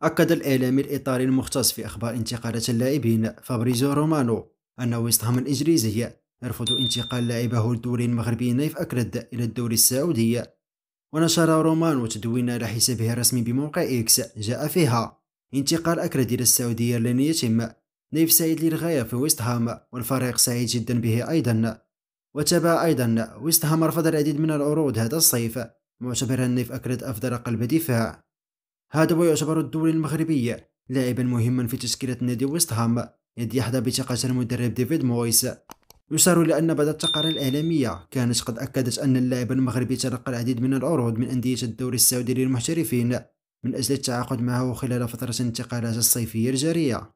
أكد الإعلامي الإيطالي المختص في أخبار انتقالات اللاعبين فابريزيو رومانو أن ويست هام الإنجليزي يرفض انتقال لاعبه الدولي المغربي نايف أكرد إلى الدوري السعودي. ونشر رومانو تدوين على حسابه الرسمي بموقع إكس جاء فيها: انتقال أكرد إلى السعودية لن يتم، نايف سعيد للغاية في ويست هام والفريق سعيد جدا به أيضا. وتابع أيضا: ويست هام رفض العديد من العروض هذا الصيف، معتبرا نايف أكرد أفضل قلب دفاع. هذا ويعتبر الدولي المغربي لاعبا مهما في تشكيلة نادي ويست هام، إذ يحظى بثقة المدرب ديفيد مويس. يشار لأن بعض التقارير الإعلامية كانت قد أكدت أن اللاعب المغربي تلقى العديد من العروض من أندية الدوري السعودي للمحترفين من أجل التعاقد معه خلال فترة الانتقالات الصيفية الجارية.